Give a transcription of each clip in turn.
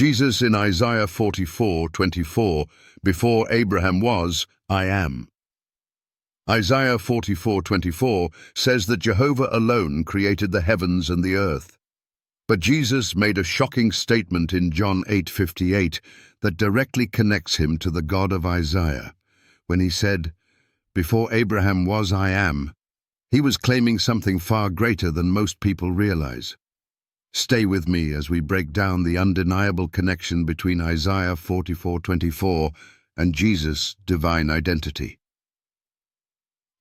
Jesus in Isaiah 44:24, before Abraham was, I am. Isaiah 44:24 says that Jehovah alone created the heavens and the earth. But Jesus made a shocking statement in John 8:58 that directly connects him to the God of Isaiah. When he said, before Abraham was, I am, he was claiming something far greater than most people realize. Stay with me as we break down the undeniable connection between Isaiah 44:24 and Jesus' divine identity.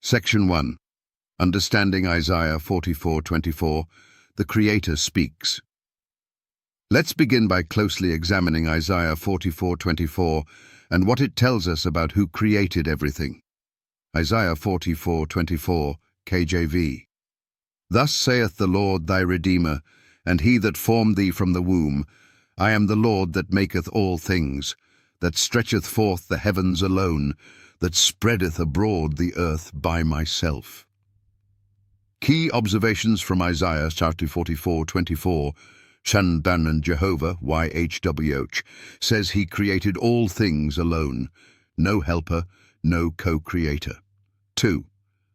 Section 1. Understanding Isaiah 44:24, the Creator speaks. Let's begin by closely examining Isaiah 44:24 and what it tells us about who created everything. Isaiah 44:24, KJV. Thus saith the Lord thy Redeemer, and he that formed thee from the womb, I am the Lord that maketh all things, that stretcheth forth the heavens alone, that spreadeth abroad the earth by myself. Key observations from Isaiah chapter 44:24. Shandan and Jehovah, YHWH, says he created all things alone, no helper, no co-creator. 2.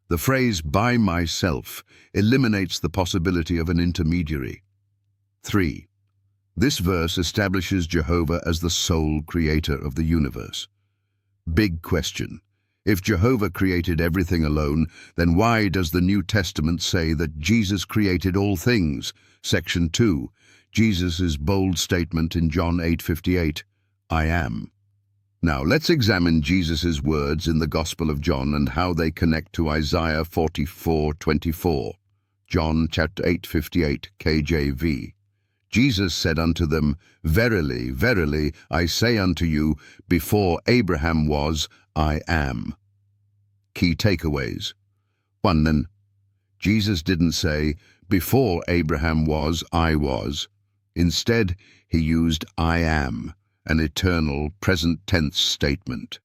The phrase by myself eliminates the possibility of an intermediary. 3. This verse establishes Jehovah as the sole creator of the universe. Big question. If Jehovah created everything alone, then why does the New Testament say that Jesus created all things? Section 2. Jesus' bold statement in John 8:58, I am. Now let's examine Jesus' words in the Gospel of John and how they connect to Isaiah 44:24. John chapter 8:58, KJV. Jesus said unto them, Verily, verily, I say unto you, before Abraham was, I am. Key takeaways. 1. Jesus didn't say, before Abraham was, I was. Instead, he used I am, an eternal present tense statement.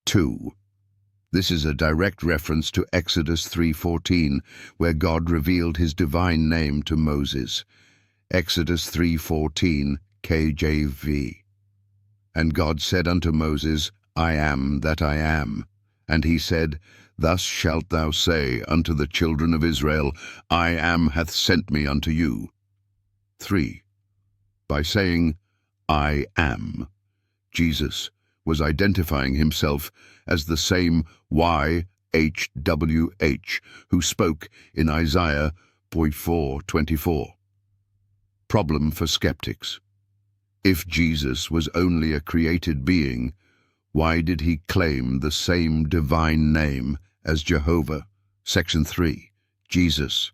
2. This is a direct reference to Exodus 3:14, where God revealed his divine name to Moses. Exodus 3:14, KJV. And God said unto Moses, I am that I am. And he said, Thus shalt thou say unto the children of Israel, I am hath sent me unto you. 3. By saying, I am, Jesus was identifying himself as the same YHWH who spoke in Isaiah 44:24. Problem for skeptics. If Jesus was only a created being, why did he claim the same divine name as Jehovah? Section 3. Jesus,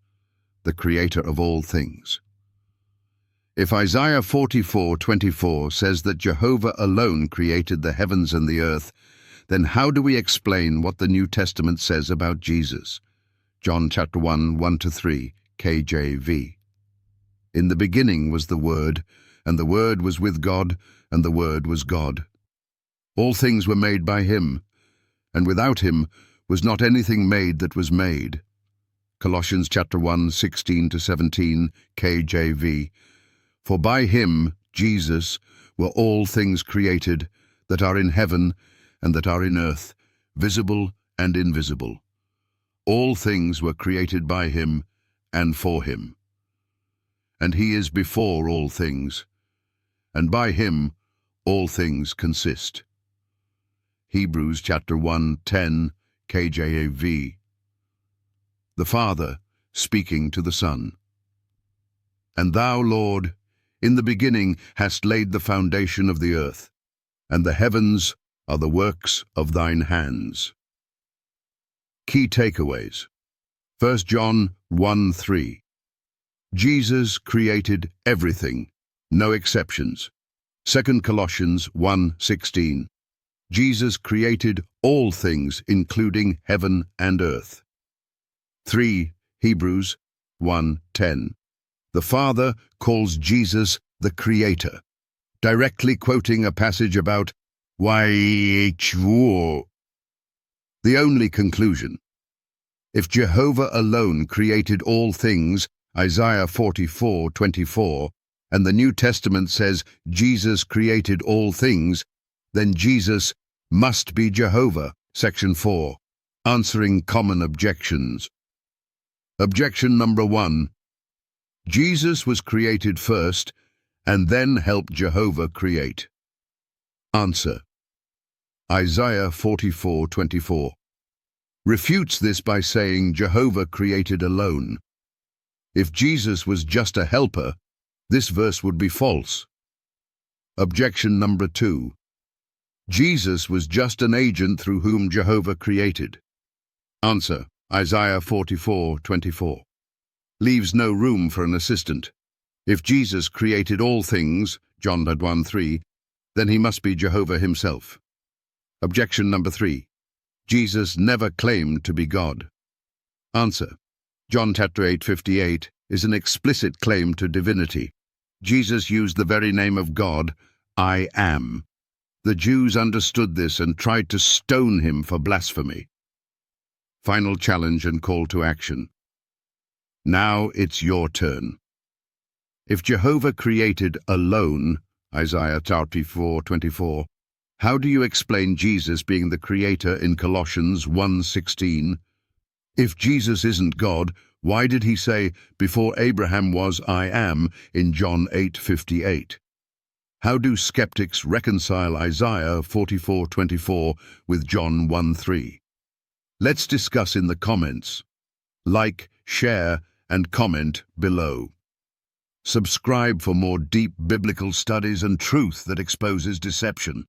the creator of all things. If Isaiah 44:24 says that Jehovah alone created the heavens and the earth, then how do we explain what the New Testament says about Jesus? John chapter 1:1-3, KJV. In the beginning was the Word, and the Word was with God, and the Word was God. All things were made by him, and without him was not anything made that was made. Colossians chapter 1:16-17, KJV. For by him, Jesus, were all things created, that are in heaven and that are in earth, visible and invisible. All things were created by him and for him. And he is before all things, and by him all things consist. Hebrews chapter 1:10, KJV. The Father speaking to the Son. And thou, Lord, in the beginning hast laid the foundation of the earth, and the heavens are the works of thine hands. Key takeaways. 1 John 1:3. Jesus created everything, no exceptions. 2 Colossians 1:16. Jesus created all things, including heaven and earth. 3 Hebrews 1:10. The Father calls Jesus the Creator, directly quoting a passage about YHWH. The only conclusion. If Jehovah alone created all things, Isaiah 44:24, and the New Testament says Jesus created all things, then Jesus must be Jehovah. Section 4. Answering common objections. Objection number 1. Jesus was created first and then helped Jehovah create. Answer. Isaiah 44:24 refutes this by saying Jehovah created alone. If Jesus was just a helper, this verse would be false. Objection number 2. Jesus was just an agent through whom Jehovah created. Answer. Isaiah 44:24 leaves no room for an assistant. If Jesus created all things, John 1:3, then he must be Jehovah himself. Objection number 3. Jesus never claimed to be God. Answer. John 8:58 is an explicit claim to divinity. Jesus used the very name of God, I am. The Jews understood this and tried to stone him for blasphemy. Final challenge and call to action. Now it's your turn. If Jehovah created alone, Isaiah 44:24, how do you explain Jesus being the creator in Colossians 1:16? If Jesus isn't God, why did he say, before Abraham was I am, in John 8:58? How do skeptics reconcile Isaiah 44:24 with John 1:3? Let's discuss in the comments. Like, share, and comment below. Subscribe for more deep biblical studies and truth that exposes deception.